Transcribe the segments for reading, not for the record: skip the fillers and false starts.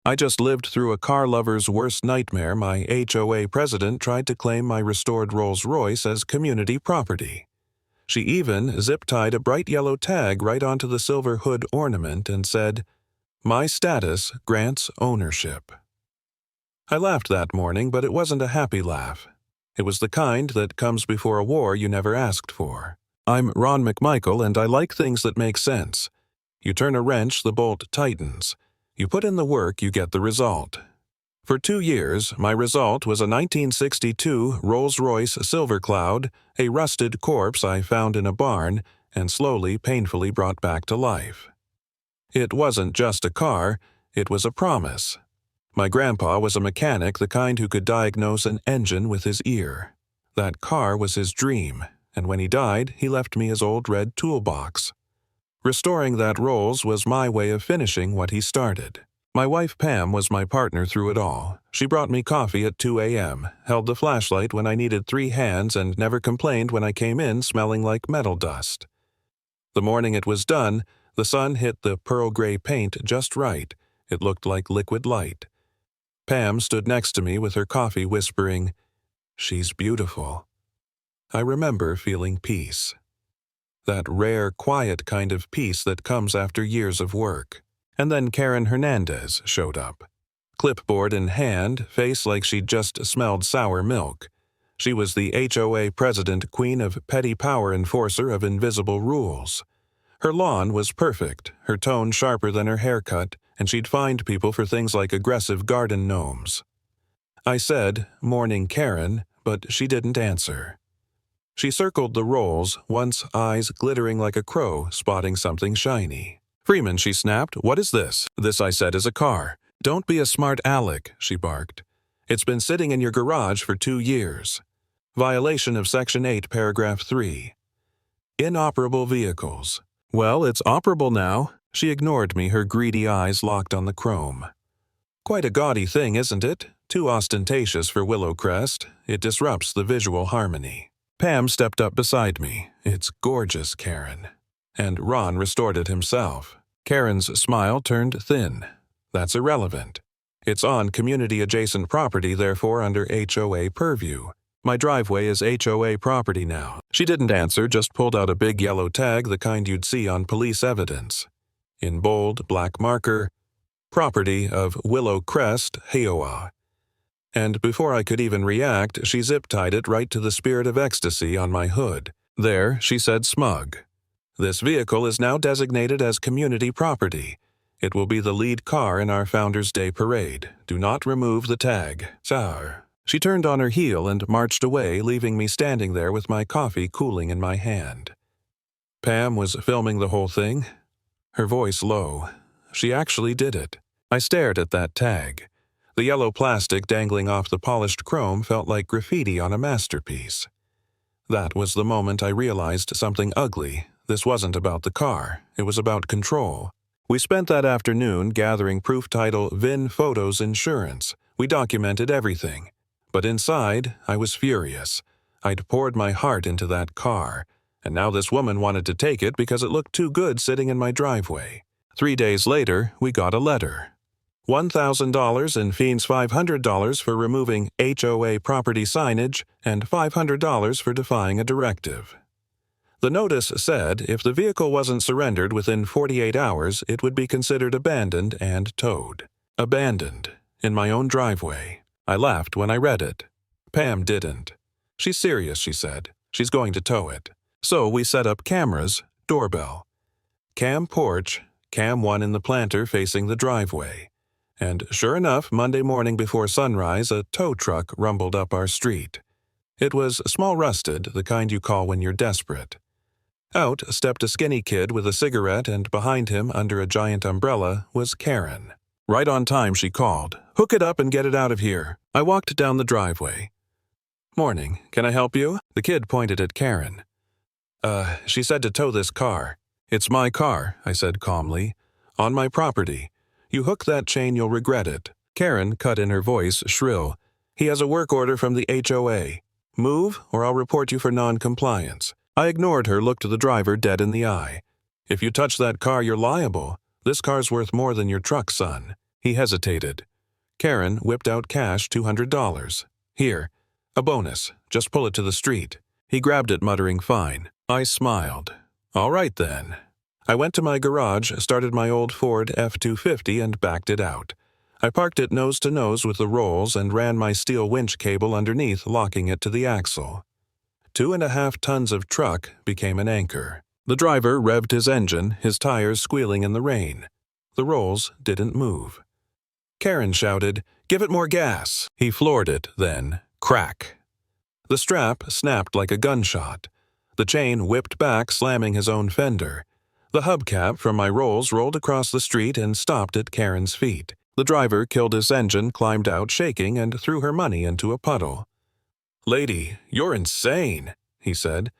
I just lived through a car lover's worst nightmare. My HOA president tried to claim my restored Rolls-Royce as community property. She even zip-tied a bright yellow tag right onto the silver hood ornament and said, "My status grants ownership." I laughed that morning, but it wasn't a happy laugh. It was the kind that comes before a war you never asked for. I'm Ron McMichael, and I like things that make sense. You turn a wrench, the bolt tightens. You put in the work, you get the result. For 2 years, my result was a 1962 Rolls-Royce Silver Cloud, a rusted corpse I found in a barn and slowly, painfully brought back to life. It wasn't just a car, it was a promise. My grandpa was a mechanic, the kind who could diagnose an engine with his ear. That car was his dream, and when he died, he left me his old red toolbox. Restoring that Rolls was my way of finishing what he started. My wife Pam was my partner through it all. She brought me coffee at 2 a.m., held the flashlight when I needed 3 hands, and never complained when I came in smelling like metal dust. The morning it was done, the sun hit the pearl gray paint just right. It looked like liquid light. Pam stood next to me with her coffee, whispering, "She's beautiful." I remember feeling peace. That rare, quiet kind of peace that comes after years of work. And then Karen Hernandez showed up. Clipboard in hand, face like she'd just smelled sour milk. She was the HOA president, queen of petty power, enforcer of invisible rules. Her lawn was perfect, her tone sharper than her haircut, and she'd find people for things like aggressive garden gnomes. I said, "Morning, Karen," but she didn't answer. She circled the rolls, once eyes glittering like a crow spotting something shiny. "Freeman," she snapped, "what is this?" "This," I said, "is a car." "Don't be a smart aleck," she barked. "It's been sitting in your garage for 2 years. Violation of Section 8, Paragraph 3. Inoperable vehicles." "Well, it's operable now." She ignored me, her greedy eyes locked on the chrome. "Quite a gaudy thing, isn't it? Too ostentatious for Willow Crest. It disrupts the visual harmony." Pam stepped up beside me. "It's gorgeous, Karen." And Ron restored it himself. Karen's smile turned thin. "That's irrelevant. It's on community-adjacent property, therefore under HOA purview. My driveway is HOA property now." She didn't answer, just pulled out a big yellow tag, the kind you'd see on police evidence. In bold, black marker, "Property of Willow Crest, HOA." And before I could even react, she zip-tied it right to the Spirit of Ecstasy on my hood. There, she said, smug, "This vehicle is now designated as community property. It will be the lead car in our Founders' Day parade. Do not remove the tag. Tsar." She turned on her heel and marched away, leaving me standing there with my coffee cooling in my hand. Pam was filming the whole thing, her voice low. She actually did it. I stared at that tag. The yellow plastic dangling off the polished chrome felt like graffiti on a masterpiece. That was the moment I realized something ugly. This wasn't about the car. It was about control. We spent that afternoon gathering proof title VIN Photos Insurance. We documented everything. But inside, I was furious. I'd poured my heart into that car, and now this woman wanted to take it because it looked too good sitting in my driveway. 3 days later, we got a letter. $1,000 and Fiends $500 for removing HOA property signage and $500 for defying a directive. The notice said if the vehicle wasn't surrendered within 48 hours, it would be considered abandoned and towed. Abandoned. In my own driveway. I laughed when I read it. Pam didn't. "She's serious," she said. "She's going to tow it." So we set up cameras, doorbell. Cam porch, cam 1 in the planter facing the driveway. And sure enough, Monday morning before sunrise, a tow truck rumbled up our street. It was small rusted, the kind you call when you're desperate. Out stepped a skinny kid with a cigarette, and behind him, under a giant umbrella, was Karen. Right on time, she called, "Hook it up and get it out of here." I walked down the driveway. "Morning, can I help you?" The kid pointed at Karen. She said to tow this car." "It's my car," I said calmly. "On my property. You hook that chain, you'll regret it." Karen cut in, her voice shrill. "He has a work order from the HOA. Move, or I'll report you for non-compliance." I ignored her, looked the driver dead in the eye. "If you touch that car, you're liable. This car's worth more than your truck, son." He hesitated. Karen whipped out cash, $200. Here, a bonus. Just pull it to the street. He grabbed it, muttering, "Fine." I smiled. All right, then. I went to my garage, started my old Ford F-250, and backed it out. I parked it nose to nose with the rolls and ran my steel winch cable underneath, locking it to the axle. 2.5 tons of truck became an anchor. The driver revved his engine, his tires squealing in the rain. The rolls didn't move. Karen shouted, "Give it more gas." He floored it, then, crack. The strap snapped like a gunshot. The chain whipped back, slamming his own fender. The hubcap from my rolls rolled across the street and stopped at Karen's feet. The driver killed his engine, climbed out shaking, and threw her money into a puddle. "Lady, you're insane," he said,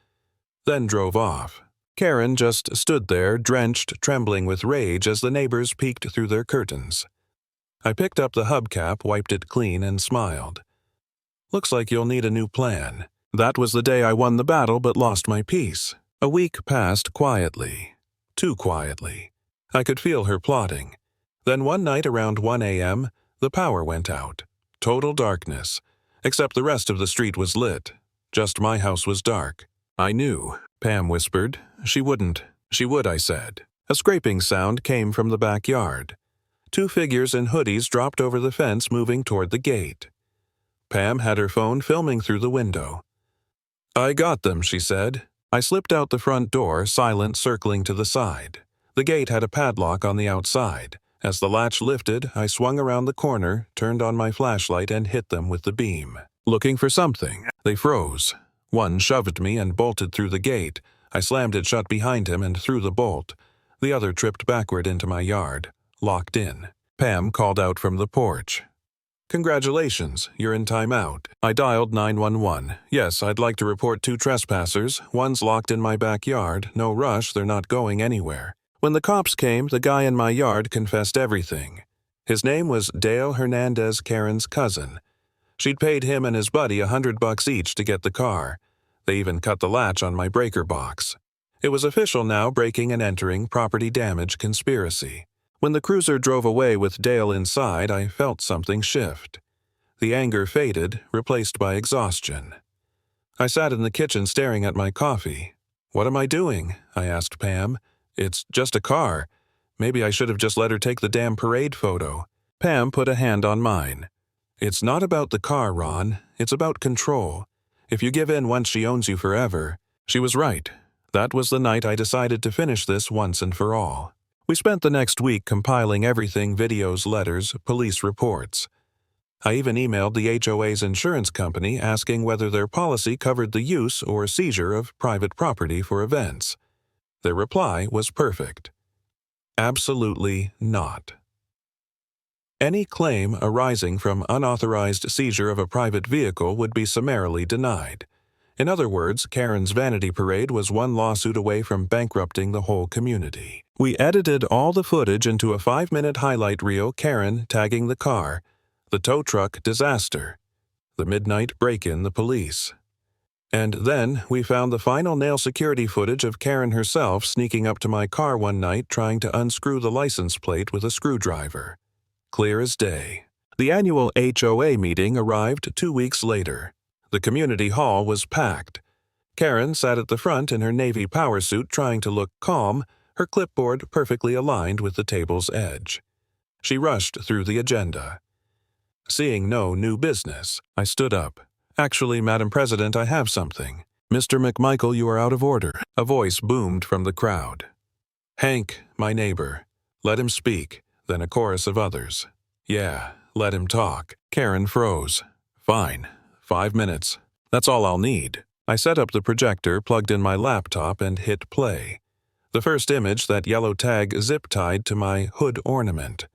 then drove off. Karen just stood there, drenched, trembling with rage as the neighbors peeked through their curtains. I picked up the hubcap, wiped it clean, and smiled. "Looks like you'll need a new plan." That was the day I won the battle but lost my peace. A week passed quietly. Too quietly. I could feel her plotting. Then one night around 1 a.m., the power went out. Total darkness. Except the rest of the street was lit. Just my house was dark. "I knew," Pam whispered. "She wouldn't." "She would," I said. A scraping sound came from the backyard. 2 figures in hoodies dropped over the fence, moving toward the gate. Pam had her phone filming through the window. "I got them," she said. I slipped out the front door, silent, circling to the side. The gate had a padlock on the outside. As the latch lifted, I swung around the corner, turned on my flashlight, and hit them with the beam. Looking for something. They froze. One shoved me and bolted through the gate. I slammed it shut behind him and threw the bolt. The other tripped backward into my yard. Locked in. Pam called out from the porch. "Congratulations, you're in timeout." I dialed 911. "Yes, I'd like to report 2 trespassers. One's locked in my backyard. No rush, they're not going anywhere." When the cops came, the guy in my yard confessed everything. His name was Dale Hernandez, Karen's cousin. She'd paid him and his buddy $100 each to get the car. They even cut the latch on my breaker box. It was official now, breaking and entering, property damage conspiracy. When the cruiser drove away with Dale inside, I felt something shift. The anger faded, replaced by exhaustion. I sat in the kitchen staring at my coffee. "What am I doing?" I asked Pam. "It's just a car. Maybe I should have just let her take the damn parade photo." Pam put a hand on mine. "It's not about the car, Ron. It's about control. If you give in once, she owns you forever." She was right. That was the night I decided to finish this once and for all. We spent the next week compiling everything: videos, letters, police reports. I even emailed the HOA's insurance company asking whether their policy covered the use or seizure of private property for events. Their reply was perfect. Absolutely not. Any claim arising from unauthorized seizure of a private vehicle would be summarily denied. In other words, Karen's vanity parade was one lawsuit away from bankrupting the whole community. We edited all the footage into a 5-minute highlight reel: Karen tagging the car, the tow truck disaster, the midnight break-in, the police. And then we found the final nail security footage of Karen herself sneaking up to my car one night trying to unscrew the license plate with a screwdriver. Clear as day. The annual HOA meeting arrived 2 weeks later. The community hall was packed. Karen sat at the front in her navy power suit trying to look calm, her clipboard perfectly aligned with the table's edge. She rushed through the agenda. Seeing no new business, I stood up. "Actually, Madam President, I have something." "Mr. McMichael, you are out of order." A voice boomed from the crowd. "Hank, my neighbor. Let him speak." Then a chorus of others. "Yeah, let him talk." Karen froze. "Fine. 5 minutes. That's all I'll need." I set up the projector, plugged in my laptop, and hit play. The first image, that yellow tag zip-tied to my hood ornament.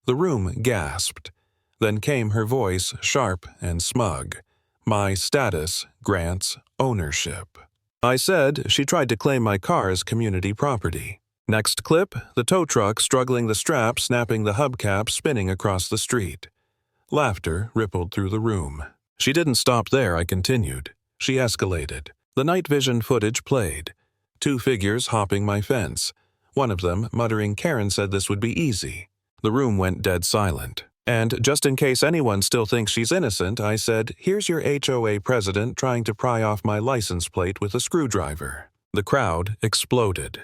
The room gasped. Then came her voice, sharp and smug. My status grants ownership. I said she tried to claim my car as community property. Next clip, the tow truck struggling the strap, snapping the hubcap, spinning across the street. Laughter rippled through the room. She didn't stop there, I continued. She escalated. The night vision footage played. 2 figures hopping my fence. One of them muttering, "Karen said this would be easy." The room went dead silent. And just in case anyone still thinks she's innocent, I said, "Here's your HOA president trying to pry off my license plate with a screwdriver." The crowd exploded.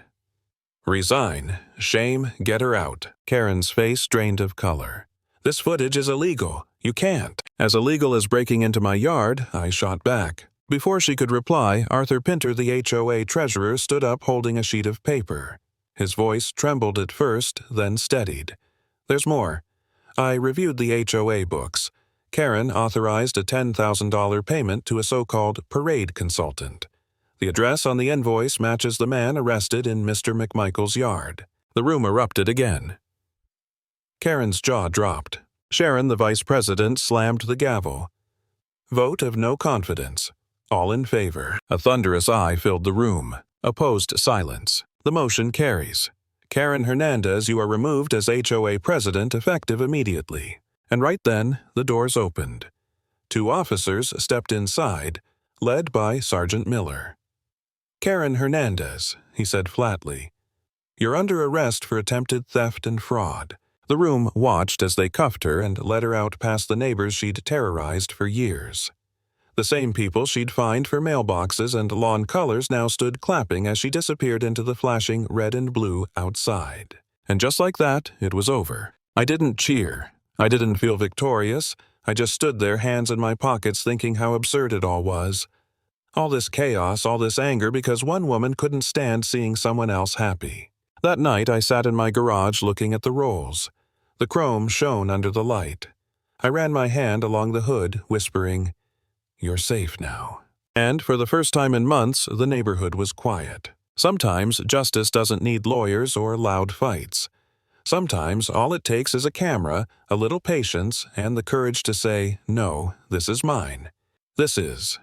"Resign. Shame. Get her out." Karen's face drained of color. "This footage is illegal. You can't." "As illegal as breaking into my yard," I shot back. Before she could reply, Arthur Pinter, the HOA treasurer, stood up holding a sheet of paper. His voice trembled at first, then steadied. "There's more. I reviewed the HOA books. Karen authorized a $10,000 payment to a so-called parade consultant. The address on the invoice matches the man arrested in Mr. McMichael's yard." The room erupted again. Karen's jaw dropped. Sharon, the vice president, slammed the gavel. Vote of no confidence. All in favor. A thunderous eye filled the room. Opposed silence. The motion carries. Karen Hernandez, you are removed as HOA president effective immediately. And right then, the doors opened. 2 officers stepped inside, led by Sergeant Miller. "Karen Hernandez," he said flatly, "you're under arrest for attempted theft and fraud." The room watched as they cuffed her and led her out past the neighbors she'd terrorized for years. The same people she'd fined for mailboxes and lawn colors now stood clapping as she disappeared into the flashing red and blue outside. And just like that, it was over. I didn't cheer. I didn't feel victorious. I just stood there, hands in my pockets, thinking how absurd it all was. All this chaos, all this anger because one woman couldn't stand seeing someone else happy. That night I sat in my garage looking at the rolls. The chrome shone under the light. I ran my hand along the hood, whispering, "You're safe now." And for the first time in months, the neighborhood was quiet. Sometimes justice doesn't need lawyers or loud fights. Sometimes all it takes is a camera, a little patience, and the courage to say, "No, this is mine. This is